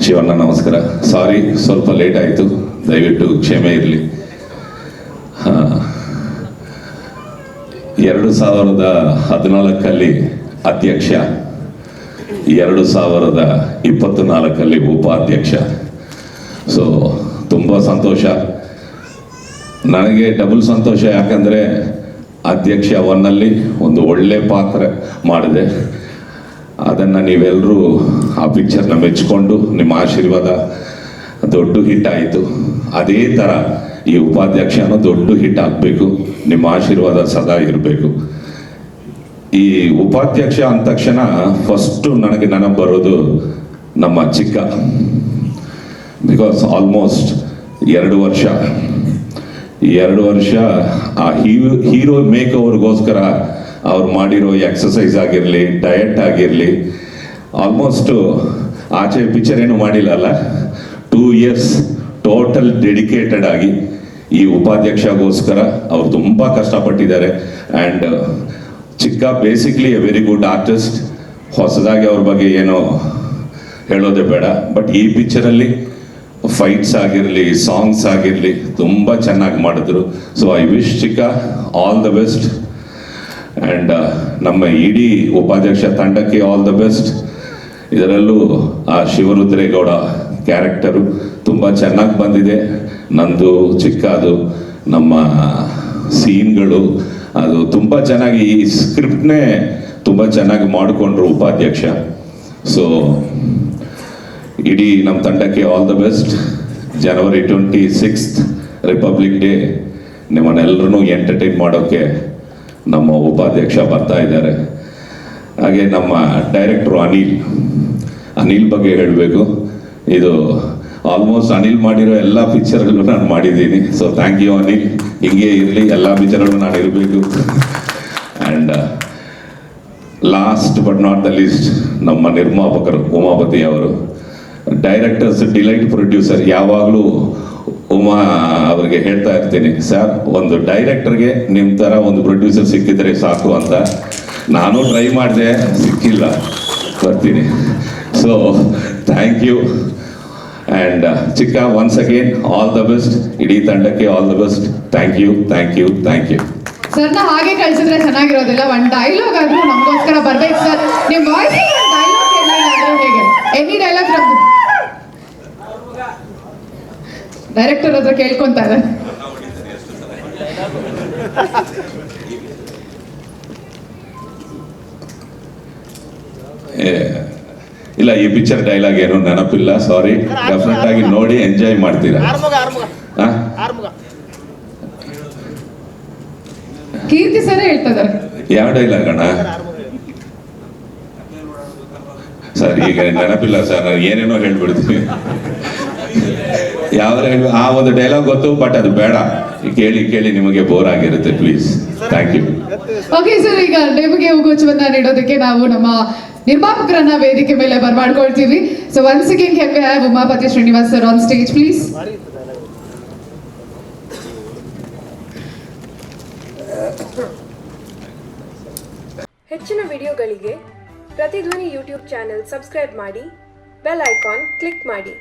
ಶಿವಣ್ಣ ನಮಸ್ಕಾರ. ಸಾರಿ ಸ್ವಲ್ಪ ಲೇಟ್ ಆಯಿತು, ದಯವಿಟ್ಟು ಕ್ಷಮೆ ಇರಲಿ. 2014 ಅಧ್ಯಕ್ಷ, 2024 ಉಪಾಧ್ಯಕ್ಷ. ಸೊ ತುಂಬ ಸಂತೋಷ, ನನಗೆ ಡಬಲ್ ಸಂತೋಷ. ಯಾಕಂದರೆ ಅಧ್ಯಕ್ಷ 1ನಲ್ಲಿ ಒಂದು ಒಳ್ಳೆ ಪಾತ್ರ ಮಾಡಿದೆ. ಅದನ್ನು ನೀವೆಲ್ಲರೂ ಆ ಪಿಕ್ಚರ್ನ ಮೆಚ್ಚಿಕೊಂಡು ನಿಮ್ಮ ಆಶೀರ್ವಾದ ದೊಡ್ಡ ಹಿಟ್ ಆಯಿತು. ಅದೇ ಥರ ಈ ಉಪಾಧ್ಯಕ್ಷನೂ ದೊಡ್ಡ ಹಿಟ್ ಆಗಬೇಕು, ನಿಮ್ಮ ಆಶೀರ್ವಾದ ಸದಾ ಇರಬೇಕು. ಈ ಉಪಾಧ್ಯಕ್ಷ ಅಂದ ತಕ್ಷಣ ಫಸ್ಟು ನನಗೆ ನೆನಪು ಬರೋದು ನಮ್ಮ ಚಿಕ್ಕ. ಬಿಕಾಸ್ ಆಲ್ಮೋಸ್ಟ್ 2 ವರ್ಷ ಆ ಹೀರೋ ಮೇಕ್ ಓವರ್ಗೋಸ್ಕರ ಅವ್ರು ಮಾಡಿರೋ ಎಕ್ಸಸೈಸ್ ಆಗಿರಲಿ, ಡಯಟ್ ಆಗಿರಲಿ, ಆಲ್ಮೋಸ್ಟು ಆಚೆ ಪಿಕ್ಚರ್ ಏನು ಮಾಡಿಲ್ಲಲ್ಲ, 2 ಇಯರ್ಸ್ ಟೋಟಲ್ ಡೆಡಿಕೇಟೆಡ್ ಆಗಿ ಈ ಉಪಾಧ್ಯಕ್ಷಗೋಸ್ಕರ ಅವ್ರು ತುಂಬ ಕಷ್ಟಪಟ್ಟಿದ್ದಾರೆ. ಆ್ಯಂಡ್ ಚಿಕ್ಕ basically A very good artist. ಹೊಸದಾಗಿ ಅವ್ರ ಬಗ್ಗೆ ಏನೋ ಹೇಳೋದೇ ಬೇಡ. ಬಟ್ ಈ ಪಿಕ್ಚರಲ್ಲಿ ಫೈಟ್ಸ್ ಆಗಿರಲಿ, ಸಾಂಗ್ಸ್ ಆಗಿರಲಿ ತುಂಬ ಚೆನ್ನಾಗಿ ಮಾಡಿದ್ರು. ಸೊ ಐ ವಿಶ್ ಚಿಕ್ಕ ಆಲ್ ದ ಬೆಸ್ಟ್. ಆ್ಯಂಡ್ ನಮ್ಮ ಇಡೀ ಉಪಾಧ್ಯಕ್ಷ ತಂಡಕ್ಕೆ ಆಲ್ ದ ಬೆಸ್ಟ್. ಇದರಲ್ಲೂ ಆ ಶಿವರುದ್ರೇಗೌಡ ಕ್ಯಾರೆಕ್ಟರು ತುಂಬ ಚೆನ್ನಾಗಿ ಬಂದಿದೆ. ನಂದು ಚಿಕ್ಕದು ನಮ್ಮ ಸೀನ್ಗಳು ಅದು ತುಂಬ ಚೆನ್ನಾಗಿ, ಈ ಸ್ಕ್ರಿಪ್ಟ್ನೇ ತುಂಬ ಚೆನ್ನಾಗಿ ಮಾಡಿಕೊಂಡ್ರು ಉಪಾಧ್ಯಕ್ಷ. ಸೊ ಇಡೀ ನಮ್ಮ ತಂಡಕ್ಕೆ all the best. January 26th republic day ನಿಮ್ಮನ್ನೆಲ್ಲರೂ ಎಂಟರ್ಟೈನ್ ಮಾಡೋಕ್ಕೆ ನಮ್ಮ ಉಪಾಧ್ಯಕ್ಷ ಬರ್ತಾ ಇದ್ದಾರೆ. ಹಾಗೆ ನಮ್ಮ ಡೈರೆಕ್ಟ್ರು ಅನಿಲ್ ಬಗ್ಗೆ ಹೇಳಬೇಕು. ಇದು ಆಲ್ಮೋಸ್ಟ್ ಅನಿಲ್ ಮಾಡಿರೋ ಎಲ್ಲ ಪಿಕ್ಚರ್ಗಳು ನಾನು ಮಾಡಿದ್ದೀನಿ. ಸೊ ಥ್ಯಾಂಕ್ ಯು ಅನಿಲ್, ಹಿಂಗೆ ಇರಲಿ, ಎಲ್ಲ ಪಿಕ್ಚರ್ಗಳು ನಾನು ಇರಬೇಕು. And last but not the least ನಮ್ಮ ನಿರ್ಮಾಪಕರು ಉಮಾಪತಿ ಅವರು, ಡೈರೆಕ್ಟರ್ಸ್ ಡಿಲೈಟ್ ಪ್ರೊಡ್ಯೂಸರ್. ಯಾವಾಗಲೂ ಉಮಾ ಅವ್ರಿಗೆ ಹೇಳ್ತಾ ಇರ್ತೀನಿ, ಸರ್ ಒಂದು ಡೈರೆಕ್ಟರ್ಗೆ ನಿಮ್ಮ ಥರ ಒಂದು ಪ್ರೊಡ್ಯೂಸರ್ ಸಿಕ್ಕಿದ್ರೆ ಸಾಕು ಅಂತ. ನಾನು ಟ್ರೈ ಮಾಡಿದೆ, ಸಿಕ್ಕಿಲ್ಲ, ಬರ್ತೀನಿ. So thank you. ಆ್ಯಂಡ್ ಚಿಕ್ಕ once again all the best, ಇಡೀ ತಂಡಕ್ಕೆ all the best. Thank you. ಸರ್ನ ಹಾಗೆ ಕಳಿಸಿದ್ರೆ ಚೆನ್ನಾಗಿರೋದಿಲ್ಲ. ಒಂದು ಡೈಲಾಗ್ ಆದ್ರೂ ನಮಗೋಸ್ಕರ ಬರ್ಬೇಕು ಸರ್. ನಿಮ್ಮ ವಾಯ್ಸ್ ಡೈಲಾಗ್ ಹೇಗೆ? ಎನಿ ಡೈಲಾಗ್ ಫ್ರಮ್ ಡೈರೆಕ್ಟರ್ ಹತ್ರ ಕೇಳ್ಕೊಂತಾರೆ. ಇಲ್ಲ, ಈ ಪಿಕ್ಚರ್ ಡೈಲಾಗ್ ಏನು ನೆನಪಿಲ್ಲ, ಸಾರಿ. ಡೆಫಿನೆಟ್ ಆಗಿ ನೋಡಿ ಎಂಜಾಯ್ ಮಾಡ್ತೀರಾ. ಕೀರ್ತಿ ಸರ್ ಹೇಳ್ತಿದ್ದಾರೆ. ಯಾವ ಡೈಲಾಗ್ ಅಣ್ಣ ಸರ್? ಈಗ ನೆನಪಿಲ್ಲ ಸರ್, ನಾನು ಏನೇನೋ ಹೇಳ್ಬಿಡ್ತೀನಿ. ಆ ಒಂದು ಡೈಲಾಗ್ ಗೊತ್ತು, ಬಟ್ ಅದು ಬೇಡ, ಕೇಳಿ ನಿಮಗೆ ಬೋರ್ ಆಗಿರುತ್ತೆ, please. Thank you. Okay sir, ಈಗ ನಿಮಗೆ ಹೂಗುಚ್ಛವನ್ನ ನೀಡೋದಕ್ಕೆ ನಾವು ನಮ್ಮ ನಿರ್ಮಾಪಕರನ್ನ ವೇದಿಕೆ ಮೇಲೆ ಬರ್ಮಾಡ್ಕೊಳ್ತೀವಿ. So once again can we have Umapathi Srinivas sir on stage please. ಹೆಚ್ಚಿನ ವಿಡಿಯೋಗಳಿಗೆ ಪ್ರತಿಧ್ವನಿ ಯೂಟ್ಯೂಬ್ ಚಾನೆಲ್ ಸಬ್ಸ್ಕ್ರೈಬ್ ಮಾಡಿ, ಬೆಲ್ ಐಕಾನ್ ಕ್ಲಿಕ್ ಮಾಡಿ.